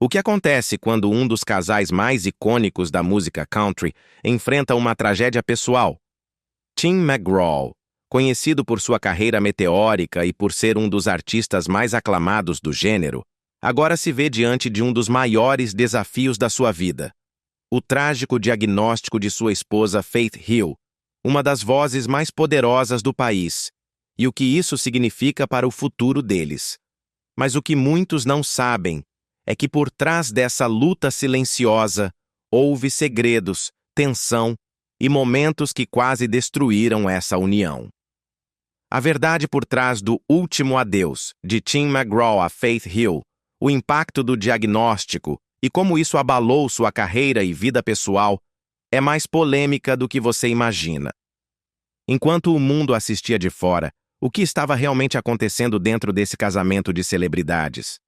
O que acontece quando um dos casais mais icônicos da música country enfrenta uma tragédia pessoal? Tim McGraw, conhecido por sua carreira meteórica e por ser um dos artistas mais aclamados do gênero, agora se vê diante de um dos maiores desafios da sua vida: o trágico diagnóstico de sua esposa Faith Hill, uma das vozes mais poderosas do país, e o que isso significa para o futuro deles. Mas o que muitos não sabem é que por trás dessa luta silenciosa houve segredos, tensão e momentos que quase destruíram essa união. A verdade por trás do último adeus de Tim McGraw a Faith Hill, o impacto do diagnóstico e como isso abalou sua carreira e vida pessoal, é mais polêmica do que você imagina. Enquanto o mundo assistia de fora, o que estava realmente acontecendo dentro desse casamento de celebridades?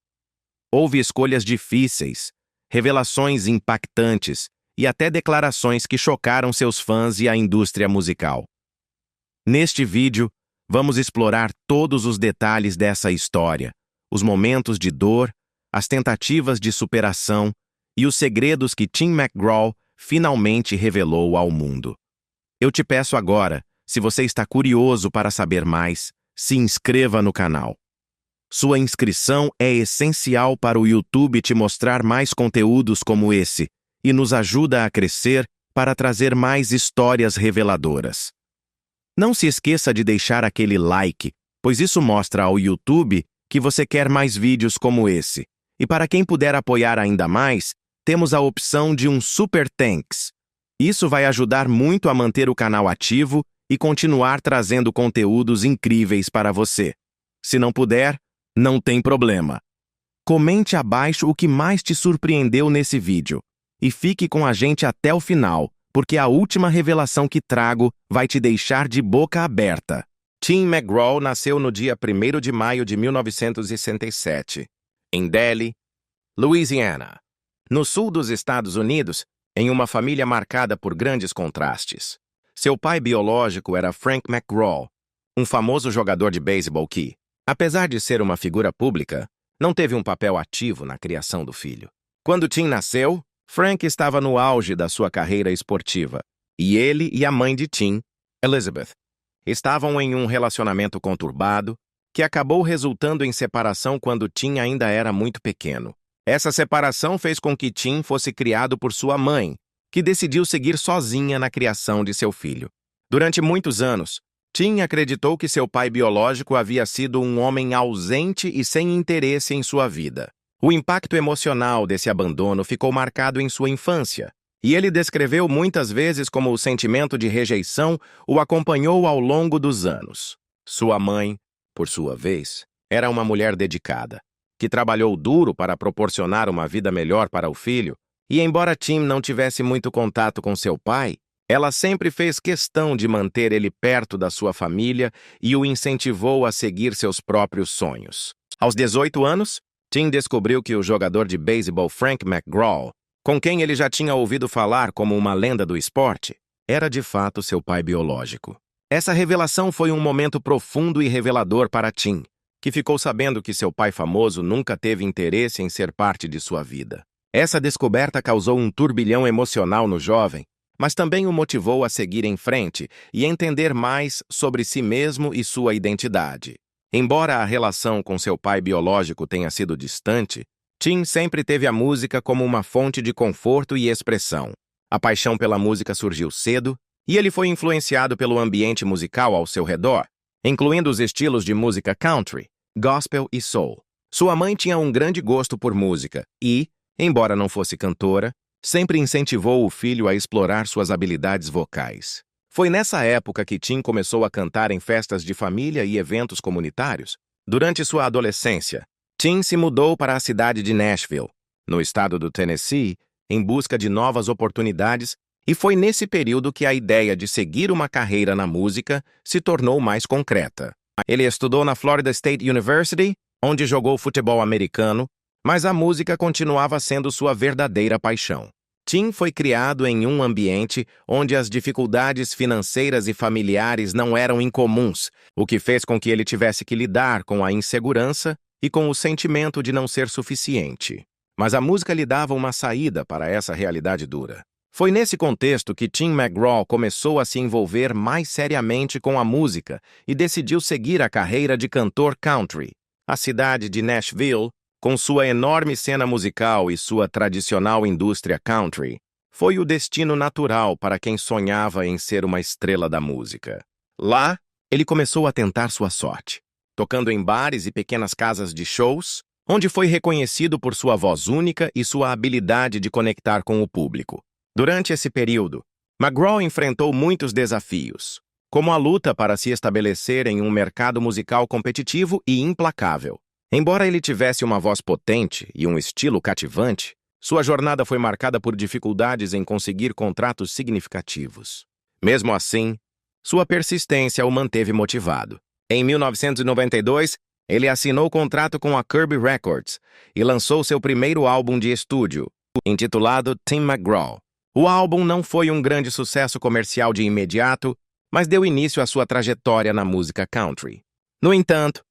Houve escolhas difíceis, revelações impactantes e até declarações que chocaram seus fãs e a indústria musical. Neste vídeo, vamos explorar todos os detalhes dessa história, os momentos de dor, as tentativas de superação e os segredos que Tim McGraw finalmente revelou ao mundo. Eu te peço agora, se você está curioso para saber mais, se inscreva no canal. Sua inscrição é essencial para o YouTube te mostrar mais conteúdos como esse e nos ajuda a crescer para trazer mais histórias reveladoras. Não se esqueça de deixar aquele like, pois isso mostra ao YouTube que você quer mais vídeos como esse. E para quem puder apoiar ainda mais, temos a opção de um Super Thanks. Isso vai ajudar muito a manter o canal ativo e continuar trazendo conteúdos incríveis para você. Se não puder, não tem problema. Comente abaixo o que mais te surpreendeu nesse vídeo. E fique com a gente até o final, porque a última revelação que trago vai te deixar de boca aberta. Tim McGraw nasceu no dia 1º de maio de 1967, em Delhi, Louisiana, no sul dos Estados Unidos, em uma família marcada por grandes contrastes. Seu pai biológico era Frank McGraw, um famoso jogador de beisebol que, apesar de ser uma figura pública, não teve um papel ativo na criação do filho. Quando Tim nasceu, Frank estava no auge da sua carreira esportiva, e ele e a mãe de Tim, Elizabeth, estavam em um relacionamento conturbado que acabou resultando em separação quando Tim ainda era muito pequeno. Essa separação fez com que Tim fosse criado por sua mãe, que decidiu seguir sozinha na criação de seu filho. Durante muitos anos, Tim acreditou que seu pai biológico havia sido um homem ausente e sem interesse em sua vida. O impacto emocional desse abandono ficou marcado em sua infância, e ele descreveu muitas vezes como o sentimento de rejeição o acompanhou ao longo dos anos. Sua mãe, por sua vez, era uma mulher dedicada, que trabalhou duro para proporcionar uma vida melhor para o filho, e embora Tim não tivesse muito contato com seu pai, ela sempre fez questão de manter ele perto da sua família e o incentivou a seguir seus próprios sonhos. Aos 18 anos, Tim descobriu que o jogador de beisebol Frank McGraw, com quem ele já tinha ouvido falar como uma lenda do esporte, era de fato seu pai biológico. Essa revelação foi um momento profundo e revelador para Tim, que ficou sabendo que seu pai famoso nunca teve interesse em ser parte de sua vida. Essa descoberta causou um turbilhão emocional no jovem, mas também o motivou a seguir em frente e entender mais sobre si mesmo e sua identidade. Embora a relação com seu pai biológico tenha sido distante, Tim sempre teve a música como uma fonte de conforto e expressão. A paixão pela música surgiu cedo, e ele foi influenciado pelo ambiente musical ao seu redor, incluindo os estilos de música country, gospel e soul. Sua mãe tinha um grande gosto por música e, embora não fosse cantora, sempre incentivou o filho a explorar suas habilidades vocais. Foi nessa época que Tim começou a cantar em festas de família e eventos comunitários. Durante sua adolescência, Tim se mudou para a cidade de Nashville, no estado do Tennessee, em busca de novas oportunidades, e foi nesse período que a ideia de seguir uma carreira na música se tornou mais concreta. Ele estudou na Florida State University, onde jogou futebol americano, mas a música continuava sendo sua verdadeira paixão. Tim foi criado em um ambiente onde as dificuldades financeiras e familiares não eram incomuns, o que fez com que ele tivesse que lidar com a insegurança e com o sentimento de não ser suficiente. mas a música lhe dava uma saída para essa realidade dura. Foi nesse contexto que Tim McGraw começou a se envolver mais seriamente com a música e decidiu seguir a carreira de cantor country. A cidade de Nashville, com sua enorme cena musical e sua tradicional indústria country, foi o destino natural para quem sonhava em ser uma estrela da música. Lá, ele começou a tentar sua sorte, tocando em bares e pequenas casas de shows, onde foi reconhecido por sua voz única e sua habilidade de conectar com o público. Durante esse período, McGraw enfrentou muitos desafios, como a luta para se estabelecer em um mercado musical competitivo e implacável. Embora ele tivesse uma voz potente e um estilo cativante, sua jornada foi marcada por dificuldades em conseguir contratos significativos. Mesmo assim, sua persistência o manteve motivado. Em 1992, ele assinou contrato com a Kirby Records e lançou seu primeiro álbum de estúdio, intitulado Tim McGraw. O álbum não foi um grande sucesso comercial de imediato, mas deu início à sua trajetória na música country. No entanto,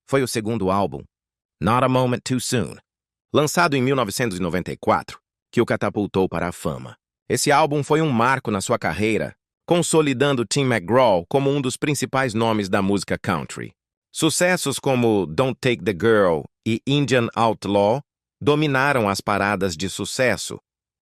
foi o segundo álbum, Not a Moment Too Soon, lançado em 1994, que o catapultou para a fama. Esse álbum foi um marco na sua carreira, consolidando Tim McGraw como um dos principais nomes da música country. Sucessos como Don't Take the Girl e Indian Outlaw dominaram as paradas de sucesso,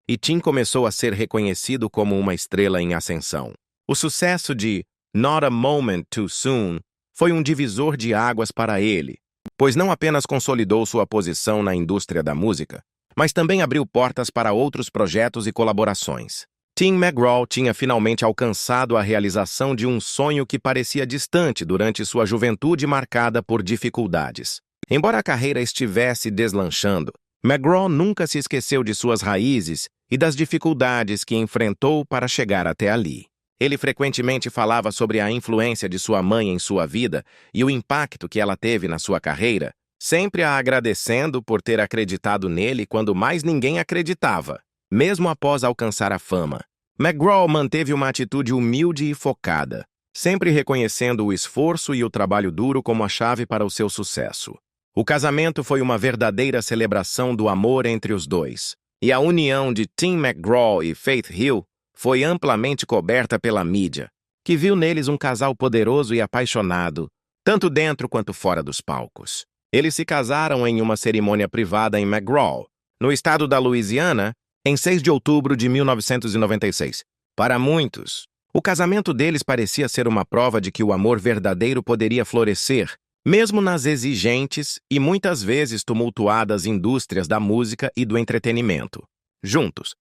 e Tim começou a ser reconhecido como uma estrela em ascensão. O sucesso de Not a Moment Too Soon foi um divisor de águas para ele, pois não apenas consolidou sua posição na indústria da música, mas também abriu portas para outros projetos e colaborações. Tim McGraw tinha finalmente alcançado a realização de um sonho que parecia distante durante sua juventude marcada por dificuldades. Embora a carreira estivesse deslanchando, McGraw nunca se esqueceu de suas raízes e das dificuldades que enfrentou para chegar até ali. Ele frequentemente falava sobre a influência de sua mãe em sua vida e o impacto que ela teve na sua carreira, sempre a agradecendo por ter acreditado nele quando mais ninguém acreditava. Mesmo após alcançar a fama, McGraw manteve uma atitude humilde e focada, sempre reconhecendo o esforço e o trabalho duro como a chave para o seu sucesso. O casamento foi uma verdadeira celebração do amor entre os dois, e a união de Tim McGraw e Faith Hill foi amplamente coberta pela mídia, que viu neles um casal poderoso e apaixonado, tanto dentro quanto fora dos palcos. Eles se casaram em uma cerimônia privada em McGraw, no estado da Louisiana, em 6 de outubro de 1996. Para muitos, o casamento deles parecia ser uma prova de que o amor verdadeiro poderia florescer, mesmo nas exigentes e muitas vezes tumultuadas indústrias da música e do entretenimento. Juntos,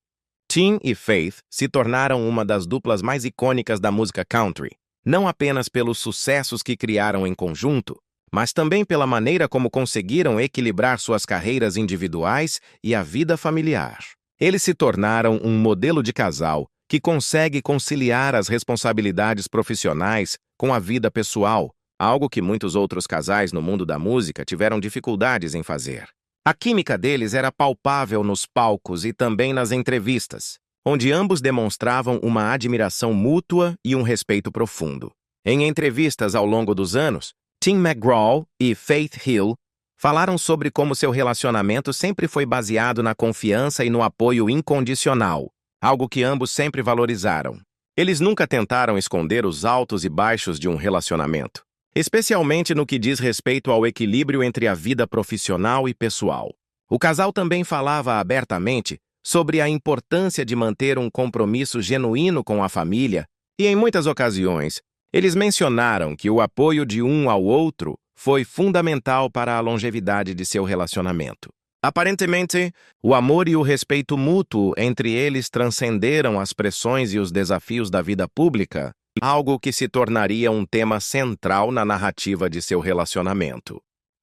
Tim e Faith se tornaram uma das duplas mais icônicas da música country, não apenas pelos sucessos que criaram em conjunto, mas também pela maneira como conseguiram equilibrar suas carreiras individuais e a vida familiar. Eles se tornaram um modelo de casal que consegue conciliar as responsabilidades profissionais com a vida pessoal, algo que muitos outros casais no mundo da música tiveram dificuldades em fazer. A química deles era palpável nos palcos e também nas entrevistas, onde ambos demonstravam uma admiração mútua e um respeito profundo. Em entrevistas ao longo dos anos, Tim McGraw e Faith Hill falaram sobre como seu relacionamento sempre foi baseado na confiança e no apoio incondicional, algo que ambos sempre valorizaram. Eles nunca tentaram esconder os altos e baixos de um relacionamento, especialmente no que diz respeito ao equilíbrio entre a vida profissional e pessoal. O casal também falava abertamente sobre a importância de manter um compromisso genuíno com a família e, em muitas ocasiões, eles mencionaram que o apoio de um ao outro foi fundamental para a longevidade de seu relacionamento. Aparentemente, o amor e o respeito mútuo entre eles transcenderam as pressões e os desafios da vida pública, algo que se tornaria um tema central na narrativa de seu relacionamento.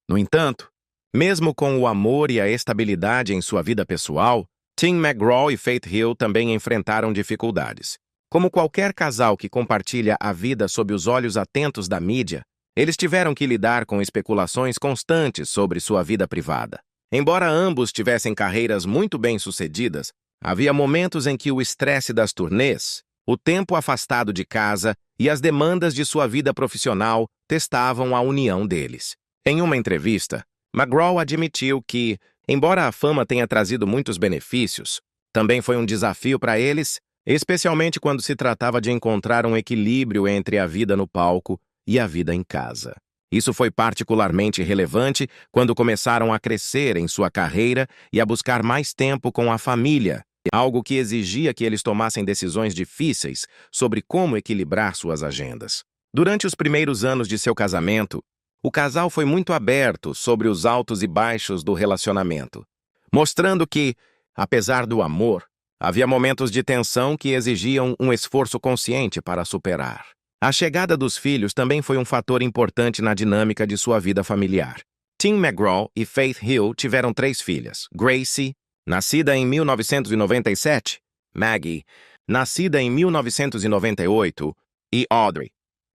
No entanto, mesmo com o amor e a estabilidade em sua vida pessoal, Tim McGraw e Faith Hill também enfrentaram dificuldades. Como qualquer casal que compartilha a vida sob os olhos atentos da mídia, eles tiveram que lidar com especulações constantes sobre sua vida privada. Embora ambos tivessem carreiras muito bem-sucedidas, havia momentos em que o estresse das turnês, o tempo afastado de casa e as demandas de sua vida profissional testavam a união deles. Em uma entrevista, McGraw admitiu que, Embora a fama tenha trazido muitos benefícios, também foi um desafio para eles, especialmente quando se tratava de encontrar um equilíbrio entre a vida no palco e a vida em casa. Isso foi particularmente relevante quando começaram a crescer em sua carreira e a buscar mais tempo com a família, algo que exigia que eles tomassem decisões difíceis sobre como equilibrar suas agendas. Durante os primeiros anos de seu casamento, o casal foi muito aberto sobre os altos e baixos do relacionamento, mostrando que, apesar do amor, havia momentos de tensão que exigiam um esforço consciente para superar. A chegada dos filhos também foi um fator importante na dinâmica de sua vida familiar. Tim McGraw e Faith Hill tiveram 3 filhas: Gracie, nascida em 1997, Maggie, nascida em 1998, e Audrey,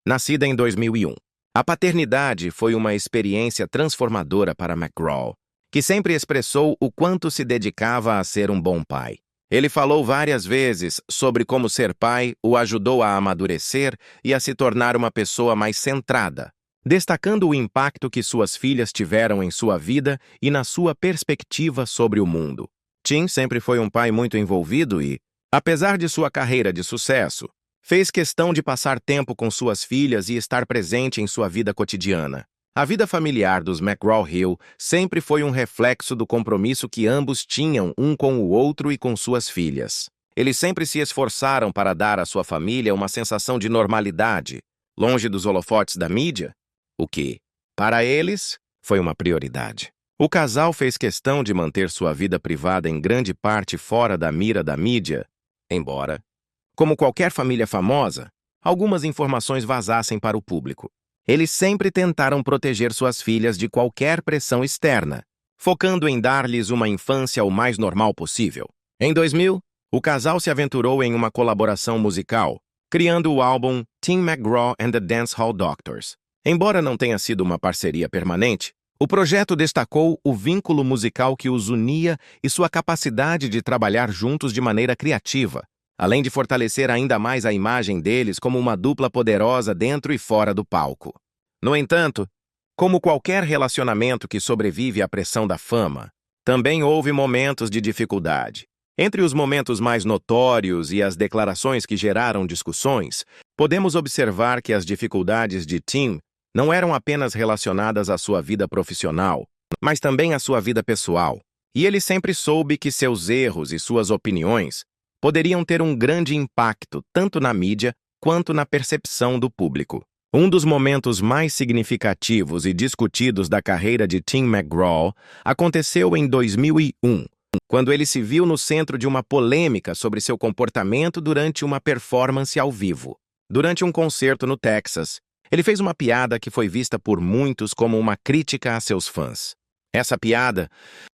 nascida em 2001. A paternidade foi uma experiência transformadora para McGraw, que sempre expressou o quanto se dedicava a ser um bom pai. Ele falou várias vezes sobre como ser pai o ajudou a amadurecer e a se tornar uma pessoa mais centrada, destacando o impacto que suas filhas tiveram em sua vida e na sua perspectiva sobre o mundo. Tim sempre foi um pai muito envolvido e, apesar de sua carreira de sucesso, fez questão de passar tempo com suas filhas e estar presente em sua vida cotidiana. A vida familiar dos McGraw-Hill sempre foi um reflexo do compromisso que ambos tinham um com o outro e com suas filhas. Eles sempre se esforçaram para dar à sua família uma sensação de normalidade, longe dos holofotes da mídia, o que, para eles, foi uma prioridade. O casal fez questão de manter sua vida privada em grande parte fora da mira da mídia, embora, como qualquer família famosa, algumas informações vazassem para o público. Eles sempre tentaram proteger suas filhas de qualquer pressão externa, focando em dar-lhes uma infância o mais normal possível. Em 2000, o casal se aventurou em uma colaboração musical, criando o álbum Tim McGraw and the Dancehall Doctors. Embora não tenha sido uma parceria permanente, o projeto destacou o vínculo musical que os unia e sua capacidade de trabalhar juntos de maneira criativa, além de fortalecer ainda mais a imagem deles como uma dupla poderosa dentro e fora do palco. No entanto, como qualquer relacionamento que sobrevive à pressão da fama, também houve momentos de dificuldade. Entre os momentos mais notórios e as declarações que geraram discussões, podemos observar que as dificuldades de Tim não eram apenas relacionadas à sua vida profissional, mas também à sua vida pessoal. E ele sempre soube que seus erros e suas opiniões poderiam ter um grande impacto tanto na mídia quanto na percepção do público. Um dos momentos mais significativos e discutidos da carreira de Tim McGraw aconteceu em 2001, quando ele se viu no centro de uma polêmica sobre seu comportamento durante uma performance ao vivo. Durante um concerto no Texas, ele fez uma piada que foi vista por muitos como uma crítica a seus fãs. Essa piada,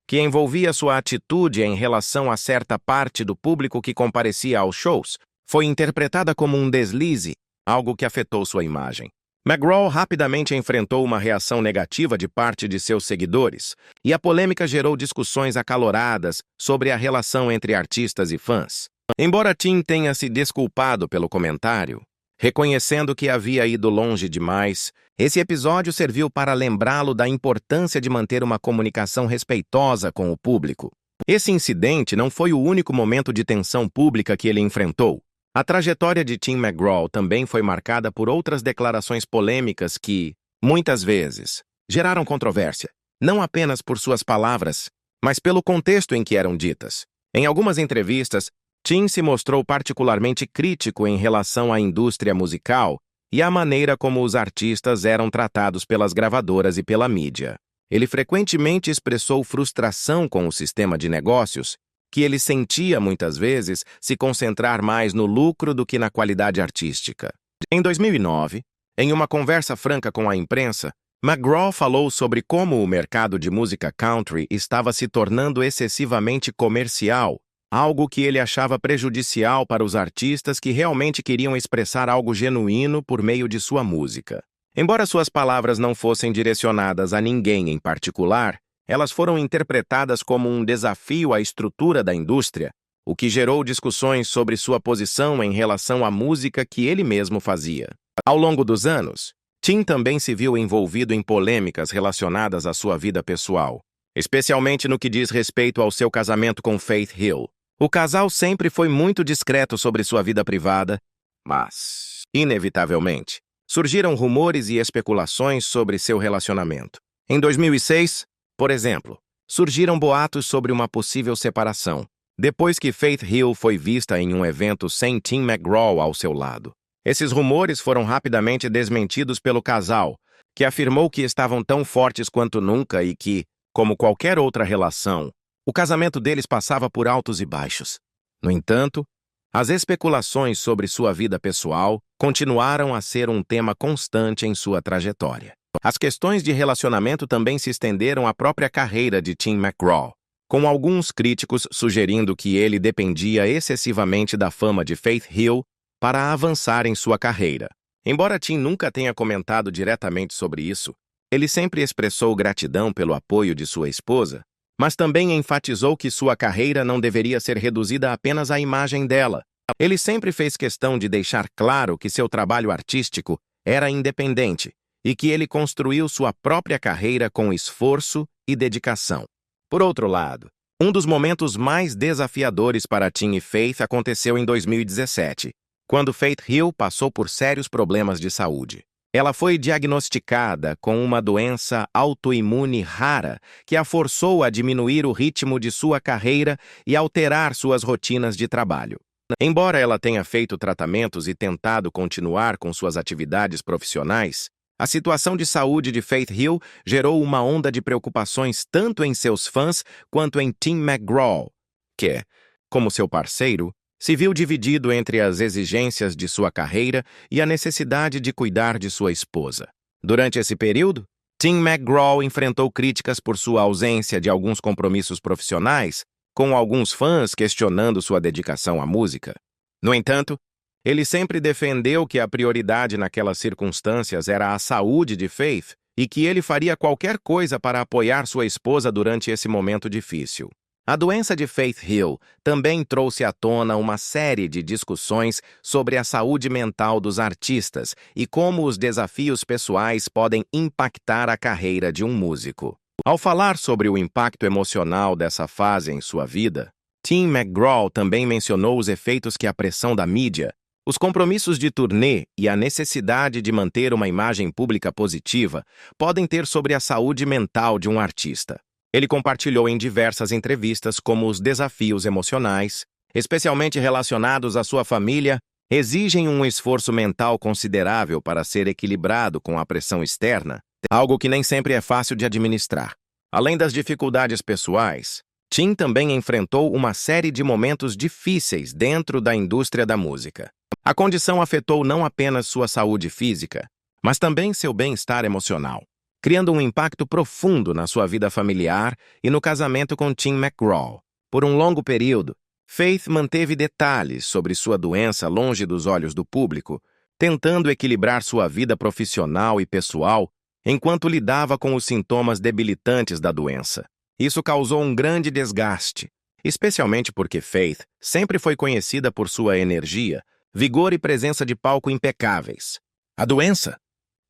que envolvia sua atitude em relação a certa parte do público que comparecia aos shows, foi interpretada como um deslize, algo que afetou sua imagem. McGraw rapidamente enfrentou uma reação negativa de parte de seus seguidores, e a polêmica gerou discussões acaloradas sobre a relação entre artistas e fãs. Embora Tim tenha se desculpado pelo comentário, reconhecendo que havia ido longe demais, esse episódio serviu para lembrá-lo da importância de manter uma comunicação respeitosa com o público. Esse incidente não foi o único momento de tensão pública que ele enfrentou. A trajetória de Tim McGraw também foi marcada por outras declarações polêmicas que, muitas vezes, geraram controvérsia, não apenas por suas palavras, mas pelo contexto em que eram ditas. Em algumas entrevistas, Tim se mostrou particularmente crítico em relação à indústria musical e à maneira como os artistas eram tratados pelas gravadoras e pela mídia. Ele frequentemente expressou frustração com o sistema de negócios, que ele sentia muitas vezes se concentrar mais no lucro do que na qualidade artística. Em 2009, em uma conversa franca com a imprensa, McGraw falou sobre como o mercado de música country estava se tornando excessivamente comercial, algo que ele achava prejudicial para os artistas que realmente queriam expressar algo genuíno por meio de sua música. Embora suas palavras não fossem direcionadas a ninguém em particular, elas foram interpretadas como um desafio à estrutura da indústria, o que gerou discussões sobre sua posição em relação à música que ele mesmo fazia. Ao longo dos anos, Tim também se viu envolvido em polêmicas relacionadas à sua vida pessoal. especialmente no que diz respeito ao seu casamento com Faith Hill. O casal sempre foi muito discreto sobre sua vida privada, mas, inevitavelmente, surgiram rumores e especulações sobre seu relacionamento. Em 2006, por exemplo, surgiram boatos sobre uma possível separação, depois que Faith Hill foi vista em um evento sem Tim McGraw ao seu lado. Esses rumores foram rapidamente desmentidos pelo casal, que afirmou que estavam tão fortes quanto nunca e que, como qualquer outra relação, o casamento deles passava por altos e baixos. No entanto, as especulações sobre sua vida pessoal continuaram a ser um tema constante em sua trajetória. As questões de relacionamento também se estenderam à própria carreira de Tim McGraw, com alguns críticos sugerindo que ele dependia excessivamente da fama de Faith Hill para avançar em sua carreira. Embora Tim nunca tenha comentado diretamente sobre isso, ele sempre expressou gratidão pelo apoio de sua esposa, mas também enfatizou que sua carreira não deveria ser reduzida apenas à imagem dela. Ele sempre fez questão de deixar claro que seu trabalho artístico era independente e que ele construiu sua própria carreira com esforço e dedicação. Por outro lado, um dos momentos mais desafiadores para Tim e Faith aconteceu em 2017, quando Faith Hill passou por sérios problemas de saúde. Ela foi diagnosticada com uma doença autoimune rara que a forçou a diminuir o ritmo de sua carreira e alterar suas rotinas de trabalho. Embora ela tenha feito tratamentos e tentado continuar com suas atividades profissionais, a situação de saúde de Faith Hill gerou uma onda de preocupações tanto em seus fãs quanto em Tim McGraw, que, como seu parceiro, se viu dividido entre as exigências de sua carreira e a necessidade de cuidar de sua esposa. Durante esse período, Tim McGraw enfrentou críticas por sua ausência de alguns compromissos profissionais, com alguns fãs questionando sua dedicação à música. No entanto, ele sempre defendeu que a prioridade naquelas circunstâncias era a saúde de Faith e que ele faria qualquer coisa para apoiar sua esposa durante esse momento difícil. A doença de Faith Hill também trouxe à tona uma série de discussões sobre a saúde mental dos artistas e como os desafios pessoais podem impactar a carreira de um músico. Ao falar sobre o impacto emocional dessa fase em sua vida, Tim McGraw também mencionou os efeitos que a pressão da mídia, os compromissos de turnê e a necessidade de manter uma imagem pública positiva podem ter sobre a saúde mental de um artista. Ele compartilhou em diversas entrevistas como os desafios emocionais, especialmente relacionados à sua família, exigem um esforço mental considerável para ser equilibrado com a pressão externa, algo que nem sempre é fácil de administrar. Além das dificuldades pessoais, Tim também enfrentou uma série de momentos difíceis dentro da indústria da música. A condição afetou não apenas sua saúde física, mas também seu bem-estar emocional, criando um impacto profundo na sua vida familiar e no casamento com Tim McGraw. Por um longo período, Faith manteve detalhes sobre sua doença longe dos olhos do público, tentando equilibrar sua vida profissional e pessoal enquanto lidava com os sintomas debilitantes da doença. Isso causou um grande desgaste, especialmente porque Faith sempre foi conhecida por sua energia, vigor e presença de palco impecáveis. A doença,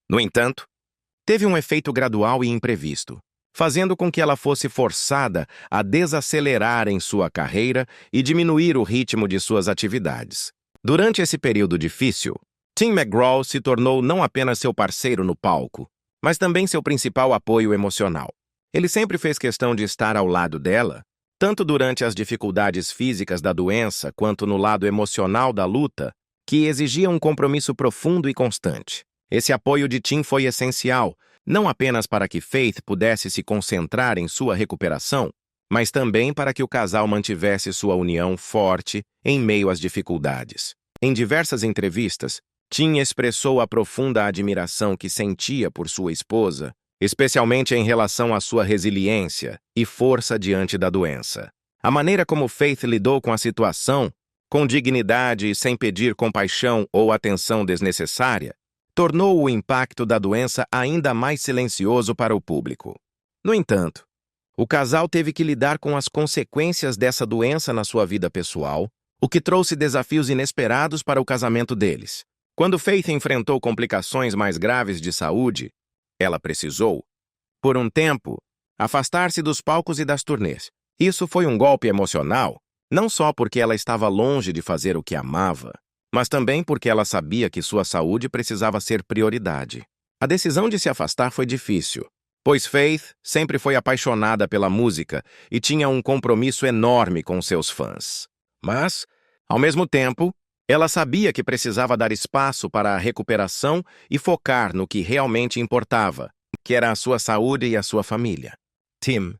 no entanto, teve um efeito gradual e imprevisto, fazendo com que ela fosse forçada a desacelerar em sua carreira e diminuir o ritmo de suas atividades. Durante esse período difícil, Tim McGraw se tornou não apenas seu parceiro no palco, mas também seu principal apoio emocional. Ele sempre fez questão de estar ao lado dela, tanto durante as dificuldades físicas da doença quanto no lado emocional da luta, que exigia um compromisso profundo e constante. Esse apoio de Tim foi essencial, não apenas para que Faith pudesse se concentrar em sua recuperação, mas também para que o casal mantivesse sua união forte em meio às dificuldades. Em diversas entrevistas, Tim expressou a profunda admiração que sentia por sua esposa, especialmente em relação à sua resiliência e força diante da doença. A maneira como Faith lidou com a situação, com dignidade e sem pedir compaixão ou atenção desnecessária, tornou o impacto da doença ainda mais silencioso para o público. No entanto, o casal teve que lidar com as consequências dessa doença na sua vida pessoal, o que trouxe desafios inesperados para o casamento deles. Quando Faith enfrentou complicações mais graves de saúde, ela precisou, por um tempo, afastar-se dos palcos e das turnês. Isso foi um golpe emocional, não só porque ela estava longe de fazer o que amava, mas também porque ela sabia que sua saúde precisava ser prioridade. A decisão de se afastar foi difícil, pois Faith sempre foi apaixonada pela música e tinha um compromisso enorme com seus fãs. Mas, ao mesmo tempo, ela sabia que precisava dar espaço para a recuperação e focar no que realmente importava, que era a sua saúde e a sua família. Tim,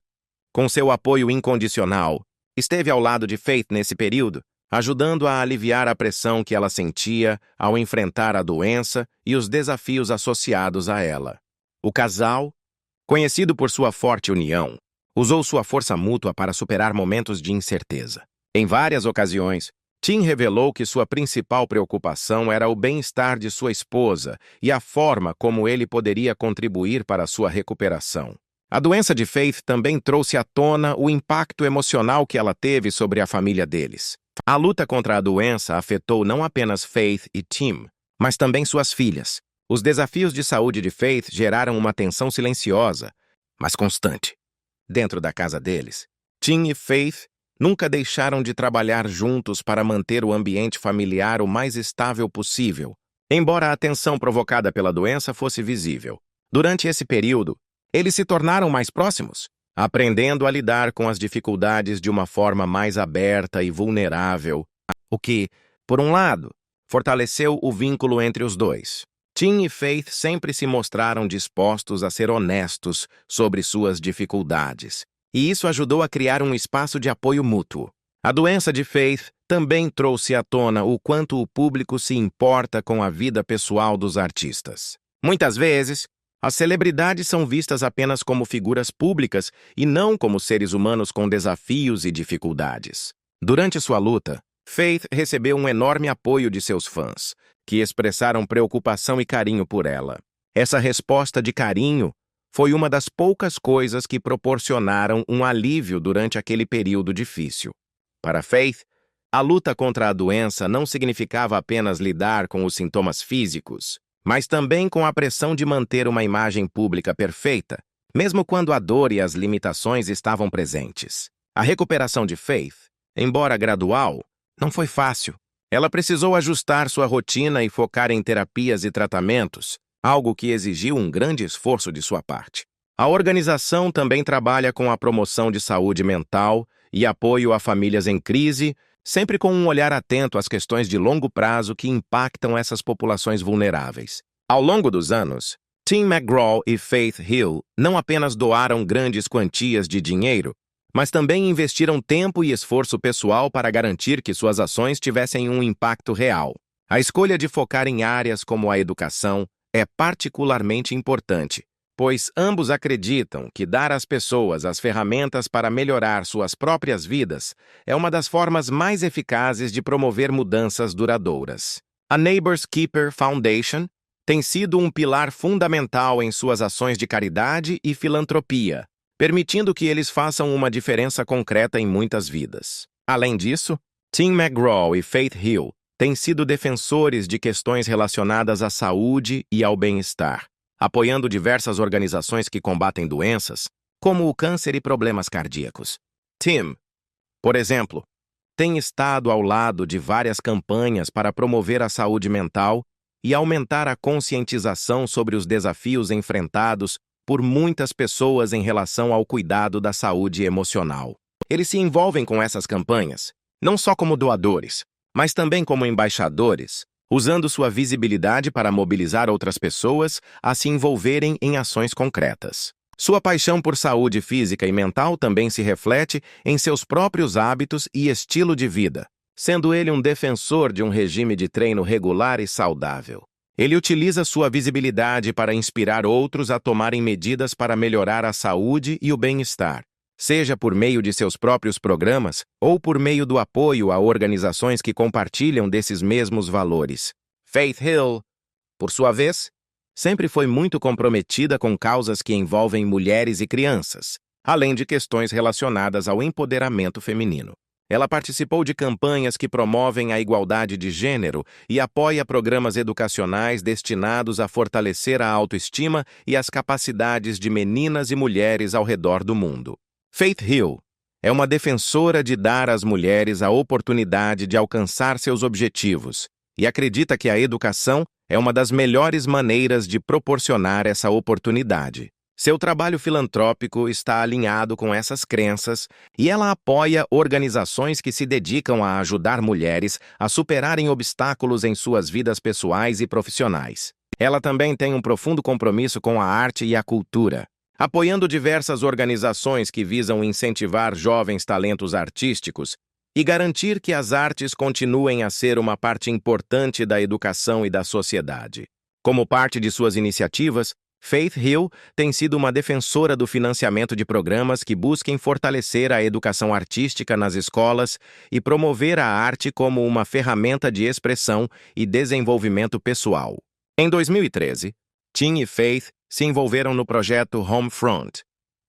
com seu apoio incondicional, esteve ao lado de Faith nesse período, ajudando a aliviar a pressão que ela sentia ao enfrentar a doença e os desafios associados a ela. O casal, conhecido por sua forte união, usou sua força mútua para superar momentos de incerteza. Em várias ocasiões, Tim revelou que sua principal preocupação era o bem-estar de sua esposa e a forma como ele poderia contribuir para sua recuperação. A doença de Faith também trouxe à tona o impacto emocional que ela teve sobre a família deles. A luta contra a doença afetou não apenas Faith e Tim, mas também suas filhas. Os desafios de saúde de Faith geraram uma tensão silenciosa, mas constante. Dentro da casa deles, Tim e Faith nunca deixaram de trabalhar juntos para manter o ambiente familiar o mais estável possível, embora a tensão provocada pela doença fosse visível. Durante esse período, eles se tornaram mais próximos, aprendendo a lidar com as dificuldades de uma forma mais aberta e vulnerável, o que, por um lado, fortaleceu o vínculo entre os dois. Tim e Faith sempre se mostraram dispostos a ser honestos sobre suas dificuldades, e isso ajudou a criar um espaço de apoio mútuo. A doença de Faith também trouxe à tona o quanto o público se importa com a vida pessoal dos artistas. Muitas vezes, as celebridades são vistas apenas como figuras públicas e não como seres humanos com desafios e dificuldades. Durante sua luta, Faith recebeu um enorme apoio de seus fãs, que expressaram preocupação e carinho por ela. Essa resposta de carinho foi uma das poucas coisas que proporcionaram um alívio durante aquele período difícil. Para Faith, a luta contra a doença não significava apenas lidar com os sintomas físicos, mas também com a pressão de manter uma imagem pública perfeita, mesmo quando a dor e as limitações estavam presentes. A recuperação de Faith, embora gradual, não foi fácil. Ela precisou ajustar sua rotina e focar em terapias e tratamentos, algo que exigiu um grande esforço de sua parte. A organização também trabalha com a promoção de saúde mental e apoio a famílias em crise, sempre com um olhar atento às questões de longo prazo que impactam essas populações vulneráveis. Ao longo dos anos, Tim McGraw e Faith Hill não apenas doaram grandes quantias de dinheiro, mas também investiram tempo e esforço pessoal para garantir que suas ações tivessem um impacto real. A escolha de focar em áreas como a educação é particularmente importante, pois ambos acreditam que dar às pessoas as ferramentas para melhorar suas próprias vidas é uma das formas mais eficazes de promover mudanças duradouras. A Neighbors Keeper Foundation tem sido um pilar fundamental em suas ações de caridade e filantropia, permitindo que eles façam uma diferença concreta em muitas vidas. Além disso, Tim McGraw e Faith Hill têm sido defensores de questões relacionadas à saúde e ao bem-estar, apoiando diversas organizações que combatem doenças, como o câncer e problemas cardíacos. Tim, por exemplo, tem estado ao lado de várias campanhas para promover a saúde mental e aumentar a conscientização sobre os desafios enfrentados por muitas pessoas em relação ao cuidado da saúde emocional. Eles se envolvem com essas campanhas, não só como doadores, mas também como embaixadores, usando sua visibilidade para mobilizar outras pessoas a se envolverem em ações concretas. Sua paixão por saúde física e mental também se reflete em seus próprios hábitos e estilo de vida, sendo ele um defensor de um regime de treino regular e saudável. Ele utiliza sua visibilidade para inspirar outros a tomarem medidas para melhorar a saúde e o bem-estar, seja por meio de seus próprios programas ou por meio do apoio a organizações que compartilham desses mesmos valores. Faith Hill, por sua vez, sempre foi muito comprometida com causas que envolvem mulheres e crianças, além de questões relacionadas ao empoderamento feminino. Ela participou de campanhas que promovem a igualdade de gênero e apoia programas educacionais destinados a fortalecer a autoestima e as capacidades de meninas e mulheres ao redor do mundo. Faith Hill é uma defensora de dar às mulheres a oportunidade de alcançar seus objetivos e acredita que a educação é uma das melhores maneiras de proporcionar essa oportunidade. Seu trabalho filantrópico está alinhado com essas crenças e ela apoia organizações que se dedicam a ajudar mulheres a superarem obstáculos em suas vidas pessoais e profissionais. Ela também tem um profundo compromisso com a arte e a cultura, apoiando diversas organizações que visam incentivar jovens talentos artísticos e garantir que as artes continuem a ser uma parte importante da educação e da sociedade. Como parte de suas iniciativas, Faith Hill tem sido uma defensora do financiamento de programas que busquem fortalecer a educação artística nas escolas e promover a arte como uma ferramenta de expressão e desenvolvimento pessoal. Em 2013, Tim e Faith se envolveram no projeto Homefront,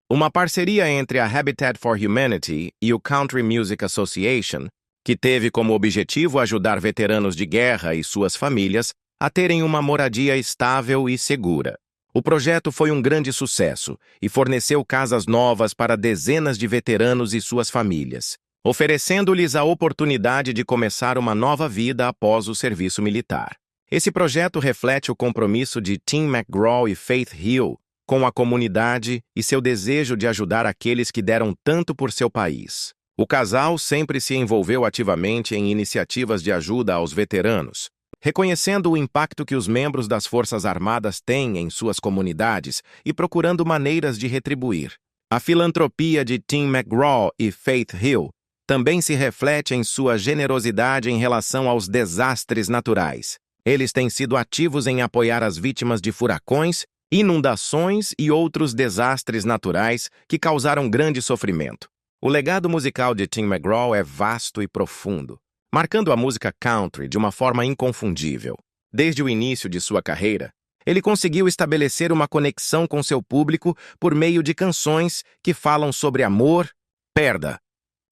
uma parceria entre a Habitat for Humanity e o Country Music Association, que teve como objetivo ajudar veteranos de guerra e suas famílias a terem uma moradia estável e segura. O projeto foi um grande sucesso e forneceu casas novas para dezenas de veteranos e suas famílias, oferecendo-lhes a oportunidade de começar uma nova vida após o serviço militar. Esse projeto reflete o compromisso de Tim McGraw e Faith Hill com a comunidade e seu desejo de ajudar aqueles que deram tanto por seu país. O casal sempre se envolveu ativamente em iniciativas de ajuda aos veteranos, reconhecendo o impacto que os membros das Forças Armadas têm em suas comunidades e procurando maneiras de retribuir. A filantropia de Tim McGraw e Faith Hill também se reflete em sua generosidade em relação aos desastres naturais. Eles têm sido ativos em apoiar as vítimas de furacões, inundações e outros desastres naturais que causaram grande sofrimento. O legado musical de Tim McGraw é vasto e profundo, marcando a música country de uma forma inconfundível. Desde o início de sua carreira, ele conseguiu estabelecer uma conexão com seu público por meio de canções que falam sobre amor, perda,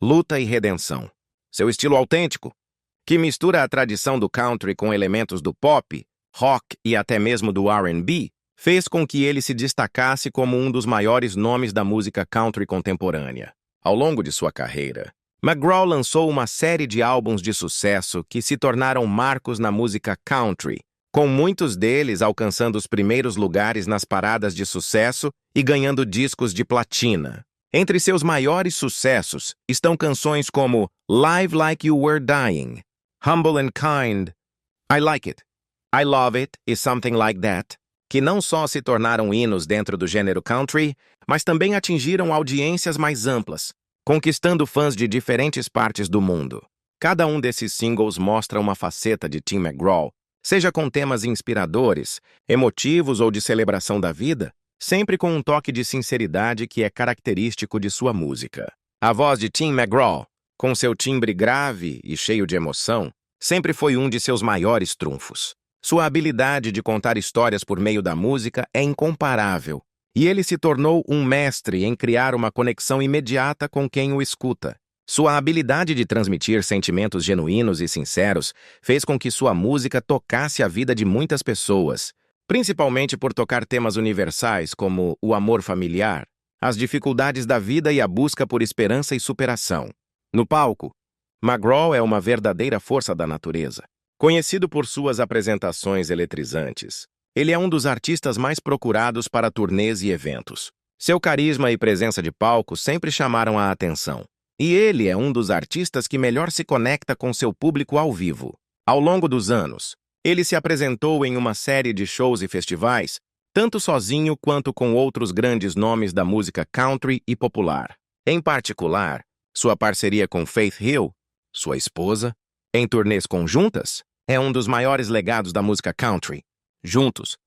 luta e redenção. Seu estilo autêntico, que mistura a tradição do country com elementos do pop, rock e até mesmo do R&B, fez com que ele se destacasse como um dos maiores nomes da música country contemporânea. Ao longo de sua carreira, McGraw lançou uma série de álbuns de sucesso que se tornaram marcos na música country, com muitos deles alcançando os primeiros lugares nas paradas de sucesso e ganhando discos de platina. Entre seus maiores sucessos estão canções como Live Like You Were Dying, Humble and Kind, I Like It, I Love It e Something Like That, que não só se tornaram hinos dentro do gênero country, mas também atingiram audiências mais amplas, conquistando fãs de diferentes partes do mundo. Cada um desses singles mostra uma faceta de Tim McGraw, seja com temas inspiradores, emotivos ou de celebração da vida, sempre com um toque de sinceridade que é característico de sua música. A voz de Tim McGraw, com seu timbre grave e cheio de emoção, sempre foi um de seus maiores trunfos. Sua habilidade de contar histórias por meio da música é incomparável, e ele se tornou um mestre em criar uma conexão imediata com quem o escuta. Sua habilidade de transmitir sentimentos genuínos e sinceros fez com que sua música tocasse a vida de muitas pessoas, principalmente por tocar temas universais como o amor familiar, as dificuldades da vida e a busca por esperança e superação. No palco, McGraw é uma verdadeira força da natureza. Conhecido por suas apresentações eletrizantes, ele é um dos artistas mais procurados para turnês e eventos. Seu carisma e presença de palco sempre chamaram a atenção. E ele é um dos artistas que melhor se conecta com seu público ao vivo. Ao longo dos anos, ele se apresentou em uma série de shows e festivais, tanto sozinho quanto com outros grandes nomes da música country e popular. Em particular, sua parceria com Faith Hill, sua esposa, em turnês conjuntas, é um dos maiores legados da música country. Juntos,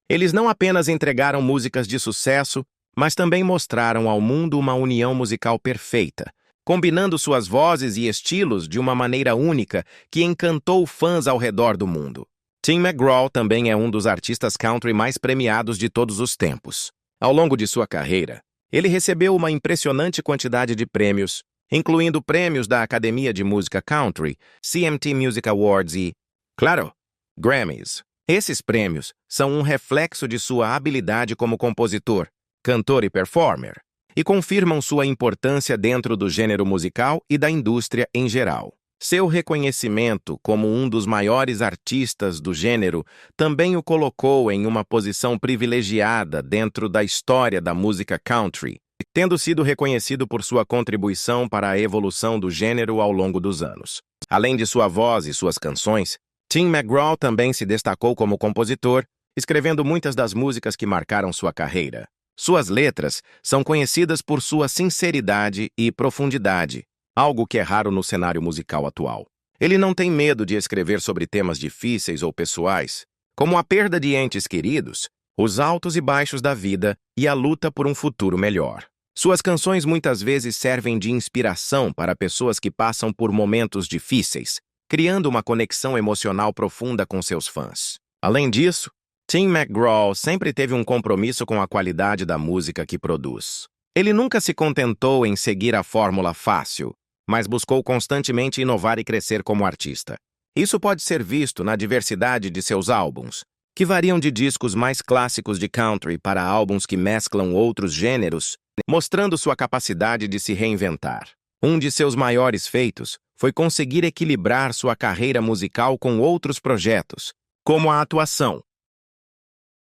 eles não apenas entregaram músicas de sucesso, mas também mostraram ao mundo uma união musical perfeita, combinando suas vozes e estilos de uma maneira única que encantou fãs ao redor do mundo. Tim McGraw também é um dos artistas country mais premiados de todos os tempos. Ao longo de sua carreira, ele recebeu uma impressionante quantidade de prêmios, incluindo prêmios da Academia de Música Country, CMT Music Awards e, claro, Grammys. Esses prêmios são um reflexo de sua habilidade como compositor, cantor e performer, e confirmam sua importância dentro do gênero musical e da indústria em geral. Seu reconhecimento como um dos maiores artistas do gênero também o colocou em uma posição privilegiada dentro da história da música country, tendo sido reconhecido por sua contribuição para a evolução do gênero ao longo dos anos. Além de sua voz e suas canções, Tim McGraw também se destacou como compositor, escrevendo muitas das músicas que marcaram sua carreira. Suas letras são conhecidas por sua sinceridade e profundidade, algo que é raro no cenário musical atual. Ele não tem medo de escrever sobre temas difíceis ou pessoais, como a perda de entes queridos, os altos e baixos da vida e a luta por um futuro melhor. Suas canções muitas vezes servem de inspiração para pessoas que passam por momentos difíceis, criando uma conexão emocional profunda com seus fãs. Além disso, Tim McGraw sempre teve um compromisso com a qualidade da música que produz. Ele nunca se contentou em seguir a fórmula fácil, mas buscou constantemente inovar e crescer como artista. Isso pode ser visto na diversidade de seus álbuns, que variam de discos mais clássicos de country para álbuns que mesclam outros gêneros, mostrando sua capacidade de se reinventar. Um de seus maiores feitos foi conseguir equilibrar sua carreira musical com outros projetos, como a atuação.